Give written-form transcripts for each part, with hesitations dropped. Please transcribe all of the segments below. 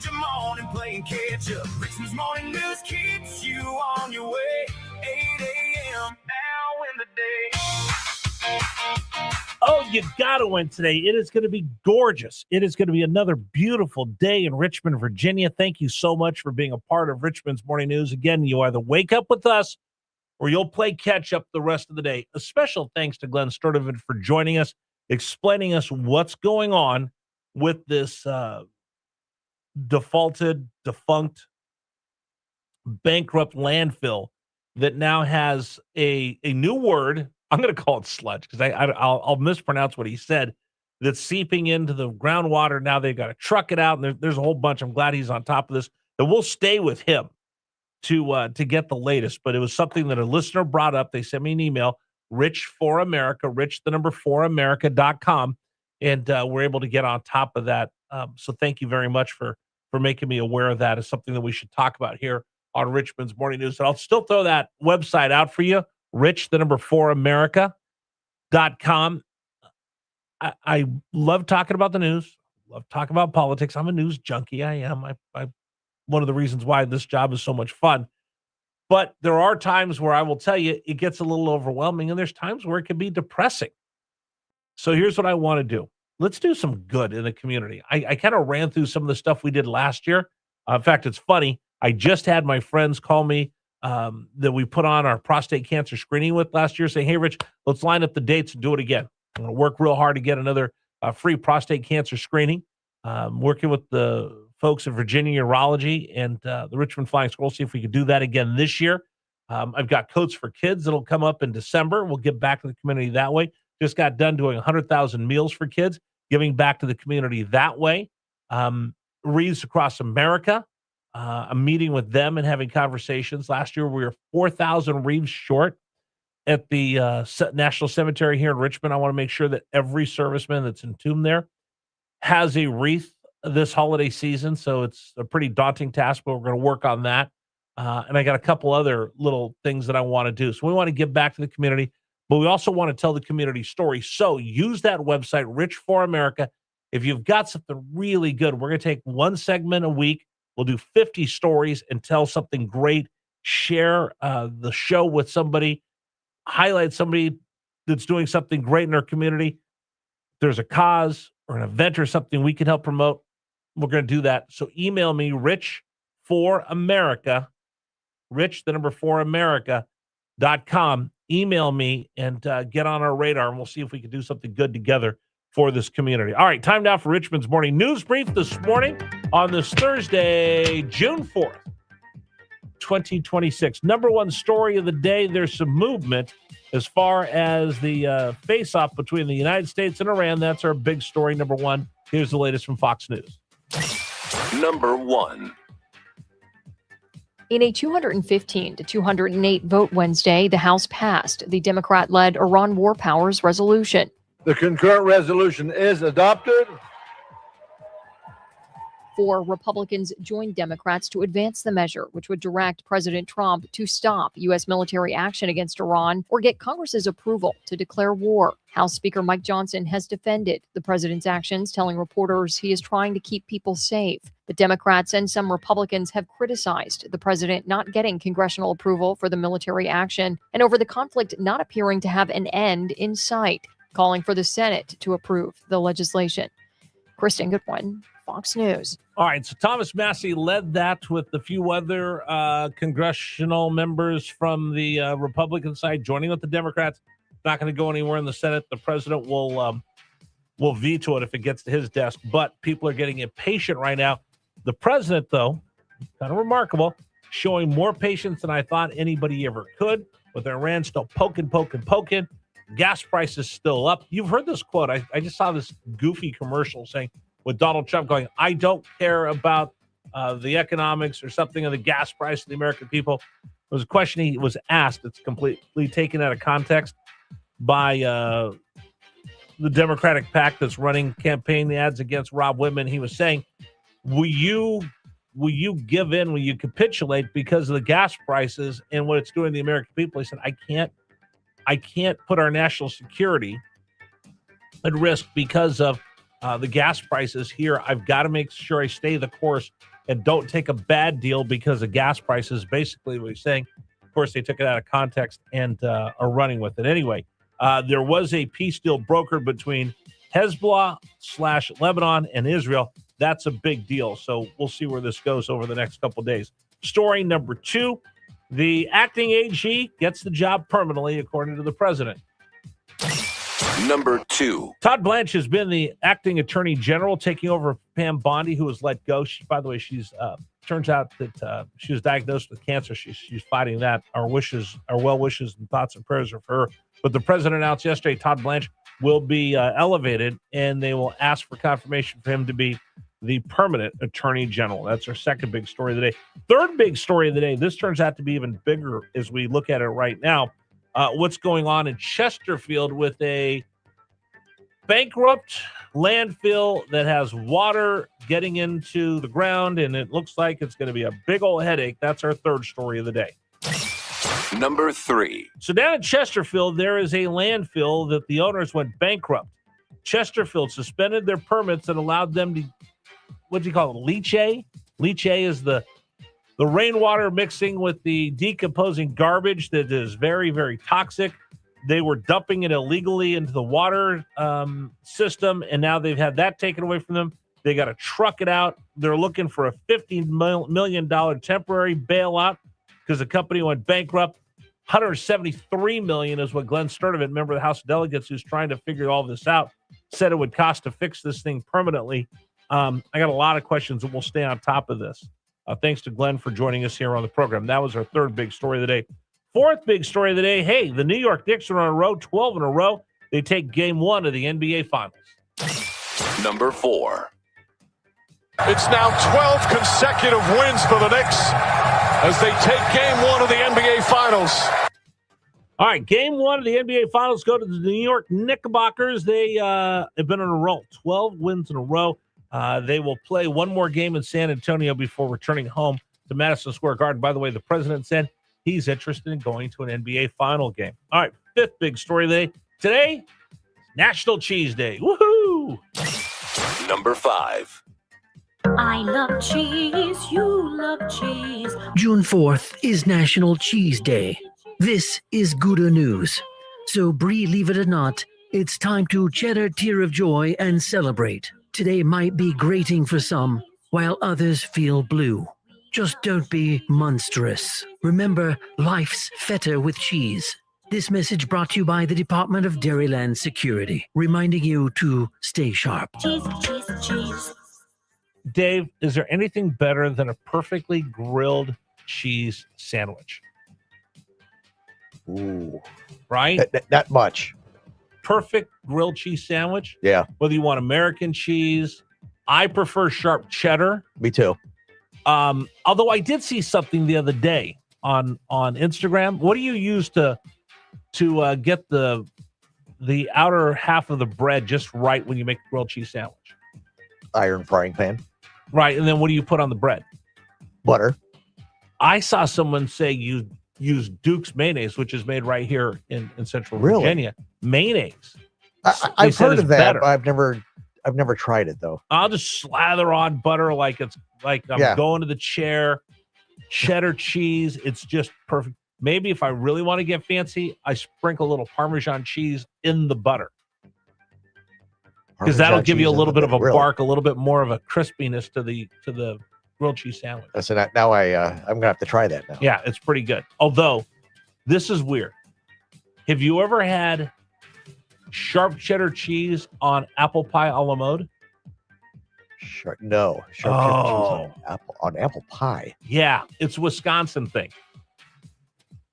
spend your morning playing catch up. Richmond's morning news keeps you on your way. 8 a.m. now in the day. Oh, you got to win today. It is going to be gorgeous. It is going to be another beautiful day in Richmond, Virginia. Thank you so much for being a part of Richmond's Morning News. Again, you either wake up with us or you'll play catch up the rest of the day. A special thanks to Glenn Sturdivant for joining us, explaining us what's going on with this defunct, bankrupt landfill that now has a new word. I'm going to call it sludge because I'll mispronounce what he said. That's seeping into the groundwater. Now they've got to truck it out, and there's a whole bunch. I'm glad he's on top of this. And we'll stay with him to get the latest. But it was something that a listener brought up. They sent me an email, Rich for America, rich4america.com, and we're able to get on top of that. So thank you very much for making me aware of that. It's something that we should talk about here on Richmond's Morning News. And I'll still throw that website out for you, rich4america.com. I love talking about the news, love talking about politics. I'm a news junkie. I am. I one of the reasons why this job is so much fun. But there are times where I will tell you it gets a little overwhelming, and there's times where it can be depressing. So here's what I want to do. Let's do some good in the community. I kind of ran through some of the stuff we did last year. In fact, it's funny. I just had my friends call me that we put on our prostate cancer screening with last year saying, hey, Rich, let's line up the dates and do it again. I'm going to work real hard to get another free prostate cancer screening. Working with the folks at Virginia Urology and the Richmond Flying Squirrels, see if we could do that again this year. I've got Coats for Kids that'll come up in December. We'll give back to the community that way. Just got done doing 100,000 meals for kids, giving back to the community that way. Wreaths Across America, I'm meeting with them and having conversations. Last year, we were 4,000 wreaths short at the National Cemetery here in Richmond. I want to make sure that every serviceman that's entombed there has a wreath this holiday season. So it's a pretty daunting task, but we're going to work on that. And I got a couple other little things that I want to do. So we want to give back to the community, but we also want to tell the community story. So use that website, Rich for America. If you've got something really good, we're going to take one segment a week. We'll do 50 stories and tell something great. Share the show with somebody. Highlight somebody that's doing something great in their community. If there's a cause or an event or something we can help promote, we're going to do that. So email me, rich4america, rich4america.com. Email me and get on our radar, and we'll see if we can do something good together for this community. All right, time now for Richmond's Morning News Brief this morning on this Thursday, June 4th. 2026. Number one story of the day, there's some movement as far as the face-off between the United States and Iran. That's our big story, number one. Here's the latest from Fox News. Number one. In a 215 to 208 vote Wednesday, the House passed the Democrat-led Iran War Powers Resolution. The concurrent resolution is adopted. 4 Republicans joined Democrats to advance the measure, which would direct President Trump to stop U.S. military action against Iran or get Congress's approval to declare war. House Speaker Mike Johnson has defended the president's actions, telling reporters he is trying to keep people safe. The Democrats and some Republicans have criticized the president not getting congressional approval for the military action and over the conflict not appearing to have an end in sight, calling for the Senate to approve the legislation. Kristen Goodwin, Fox News. All right, so Thomas Massey led that with a few other congressional members from the Republican side joining with the Democrats. Not going to go anywhere in the Senate. The president will veto it if it gets to his desk, but people are getting impatient right now. The president, though, kind of remarkable, showing more patience than I thought anybody ever could, with Iran still poking. Gas prices still up. You've heard this quote. I just saw this goofy commercial saying, with Donald Trump going, I don't care about the economics or something of the gas price of the American people. It was a question he was asked. It's completely taken out of context by the Democratic PAC that's running campaign ads against Rob Whitman. He was saying, will you give in? Will you capitulate because of the gas prices and what it's doing to the American people? He said, I can't put our national security at risk because of the gas prices here. I've got to make sure I stay the course and don't take a bad deal because of gas prices. Basically what he's saying. Of course, they took it out of context and are running with it. Anyway, there was a peace deal brokered between Hezbollah/Lebanon and Israel. That's a big deal. So we'll see where this goes over the next couple of days. Story number 2, the acting AG gets the job permanently, according to the president. Number 2. Todd Blanche has been the acting attorney general, taking over Pam Bondi, who was let go. By the way, she's turns out that she was diagnosed with cancer. She's fighting that. Our well wishes and thoughts and prayers are for her. But the president announced yesterday Todd Blanche will be elevated, and they will ask for confirmation for him to be the permanent attorney general. That's our second big story of the day. Third big story of the day. This turns out to be even bigger as we look at it right now. What's going on in Chesterfield with a bankrupt landfill that has water getting into the ground, and it looks like it's going to be a big old headache. That's our third story of the day. Number 3. So down in Chesterfield, there is a landfill that the owners went bankrupt. Chesterfield suspended their permits and allowed them to, what do you call it, leachate? Leachate is the rainwater mixing with the decomposing garbage that is very, very toxic. They were dumping it illegally into the water system, and now they've had that taken away from them. They got to truck it out. They're looking for a $50 million temporary bailout because the company went bankrupt. $173 million is what Glenn Sturdivant, member of the House of Delegates, who's trying to figure all this out, said it would cost to fix this thing permanently. I got a lot of questions, and we'll stay on top of this. Thanks to Glenn for joining us here on the program. That was our third big story of the day. Fourth big story of the day, hey, the New York Knicks are on a row, 12 in a row. They take game 1 of the NBA Finals. Number 4. It's now 12 consecutive wins for the Knicks as they take game 1 of the NBA Finals. All right, game 1 of the NBA Finals go to the New York Knickerbockers. They have been on a roll, 12 wins in a row. They will play one more game in San Antonio before returning home to Madison Square Garden. By the way, the president said he's interested in going to an NBA final game. All right, fifth big story of the day. Today, National Cheese Day. Woohoo! Number 5. I love cheese, you love cheese. June 4th is National Cheese Day. This is Gouda news. So, believe it or not, it's time to shed a tear of joy and celebrate. Today might be grating for some, while others feel blue. Just don't be monstrous. Remember, life's fetter with cheese. This message brought to you by the Department of Dairyland Security, reminding you to stay sharp. Cheese, cheese, cheese. Dave, is there anything better than a perfectly grilled cheese sandwich? Ooh. Right? That much. Perfect grilled cheese sandwich. Yeah. Whether you want American cheese, I prefer sharp cheddar. Me too. Although I did see something the other day on Instagram. What do you use to get the outer half of the bread just right when you make a grilled cheese sandwich? Iron frying pan. Right, and then what do you put on the bread? Butter. I saw someone say you use Duke's mayonnaise, which is made right here in Central Really? Virginia. Mayonnaise. I've said heard it's of that. better. But I've never tried it though. I'll just slather on butter like I'm going to the chair. Cheddar cheese. It's just perfect. Maybe if I really want to get fancy, I sprinkle a little Parmesan cheese in the butter. Because that'll give you a little bit of a bark, a little bit more of a crispiness to the grilled cheese sandwich. So now I'm gonna have to try that now. Yeah, it's pretty good. Although, this is weird. Have you ever had sharp cheddar cheese on apple pie a la mode? Sure. No. Sharp cheddar cheese on apple pie. Yeah, it's a Wisconsin thing.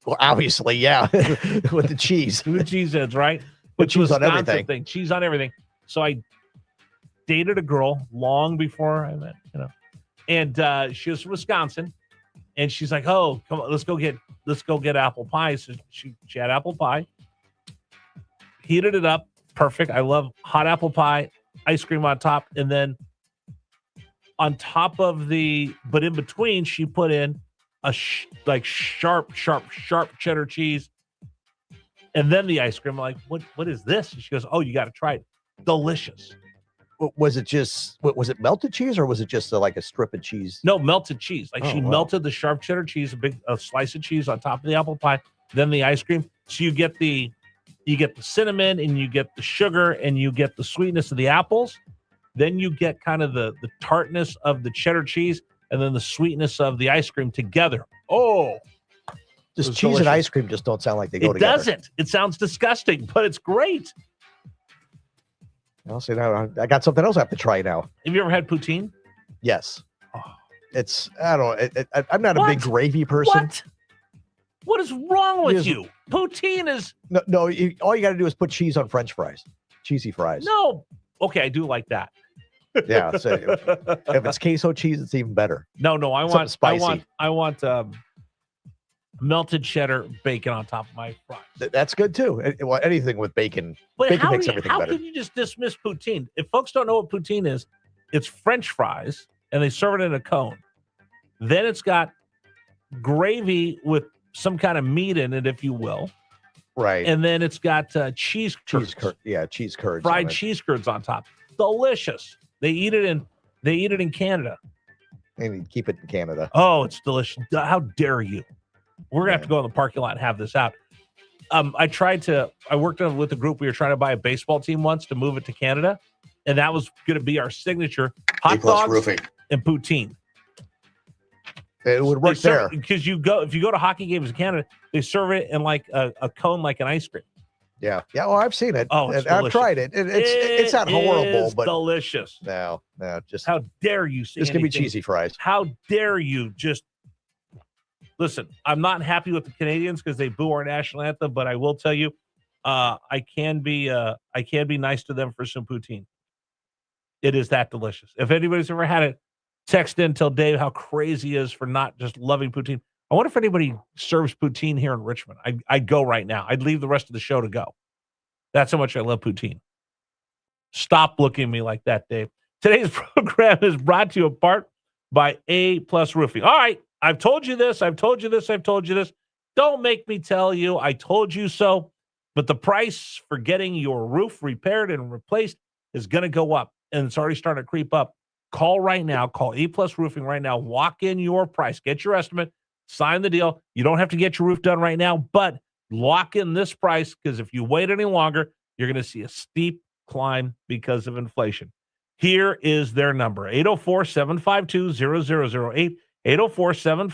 Well, obviously, yeah. With the cheese. The cheese heads, right? With cheese on Wisconsin everything. thing. Cheese on everything. So I dated a girl long before I met, and she was from Wisconsin, and she's like, "Oh, come on, let's go get apple pie." So she had apple pie, heated it up, perfect. I love hot apple pie, ice cream on top, and then on top of but in between, she put in a sharp cheddar cheese, and then the ice cream. I'm like, what is this? And she goes, "Oh, you got to try it. Delicious." Was it melted cheese or was it just like a strip of cheese? No, melted cheese. Like Oh, she wow. melted the sharp cheddar cheese, a slice of cheese on top of the apple pie, then the ice cream. So you get the cinnamon and you get the sugar and you get the sweetness of the apples. Then you get kind of the tartness of the cheddar cheese and then the sweetness of the ice cream together. Oh, Just was cheese and delicious. ice cream just don't sound like they go it together. doesn't. It sounds disgusting, but it's great. I'll say now. I got something else I have to try now. Have you ever had poutine? Yes. Oh. I'm not a big What? gravy person. What is wrong with Yes. you? Poutine is No. All you got to do is put cheese on French fries, cheesy fries. no. Okay, I do like that. Yeah. So if it's queso cheese, it's even better. No. I Something want spicy. I want melted cheddar bacon on top of my fries. That's good too. Well, anything with bacon. But Bacon how, makes everything how better. can you just dismiss poutine? If folks don't know what poutine is, it's French fries and they serve it in a cone. Then it's got gravy with some kind of meat in it, if you will. Right. And then it's got cheese curds, cheese curds. fried on it. cheese curds on top. Delicious. They eat it in Canada. And you keep it in Canada. Oh, it's delicious. How dare you? We're gonna have to go in the parking lot and have this out. I worked with a group. We were trying to buy a baseball team once to move it to Canada, and that was going to be our signature hot dogs and poutine. It would work there. Because if you go to hockey games in Canada, they serve it in like a cone, like an ice cream. Yeah. Well, I've seen it. Oh, it's and I've delicious. tried it. It's not horrible, is but delicious. no, just How dare you say this can be anything? cheesy fries. How dare you just listen? I'm not happy with the Canadians because they boo our national anthem, but I will tell you, I can be nice to them for some poutine. It is that delicious. If anybody's ever had it, text in, tell Dave how crazy he is for not just loving poutine. I wonder if anybody serves poutine here in Richmond. I'd go right now. I'd leave the rest of the show to go. That's how much I love poutine. Stop looking at me like that, Dave. Today's program is brought to you in part by A+ Roofing. All right, I've told you this. I've told you this. I've told you this. Don't make me tell you I told you so. But the price for getting your roof repaired and replaced is going to go up, and it's already starting to creep up. Call right now. Call A+ Roofing right now. Walk in your price. Get your estimate. Sign the deal. You don't have to get your roof done right now, but lock in this price because if you wait any longer, you're going to see a steep climb because of inflation. Here is their number, 804-752-0008, 804-752